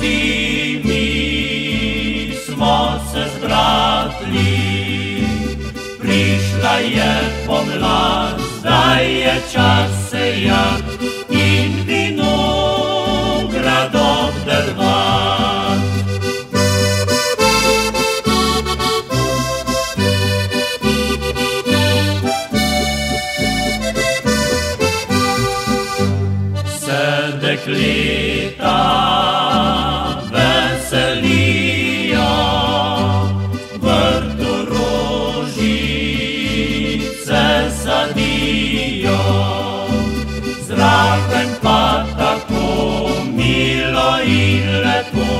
zimi smo se zbratli, prišla je pomlad, zdaj je čas sejat in vinograd obdelovat. Se dekleta veselijo, vrtu rožice sadijo, zraven pa tako milo in lepo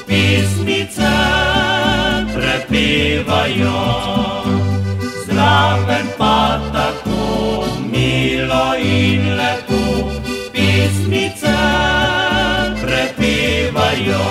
pismice prepevajo. Zraven pa tako milo in lepo pismice prepevajo.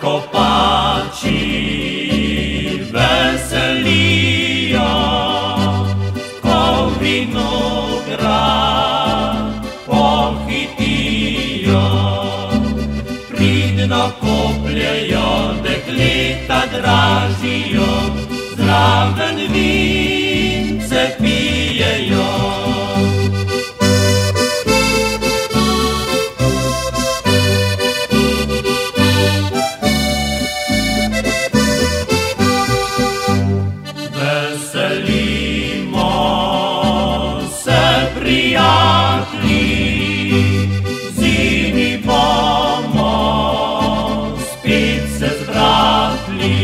Kopači veselijo, ko vinograd pohitijo, pridno kopljejo, dekleta dražijo, zraven vince pijejo. Veselimo se, prijatelji, zimi bomo spet se zbratli.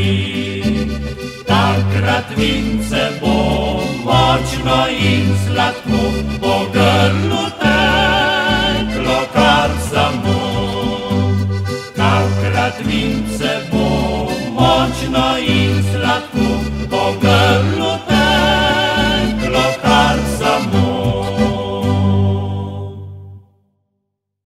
Takrat vince bo močno in sladko, po grlu teklo kar samo. Takrat vince bo močno in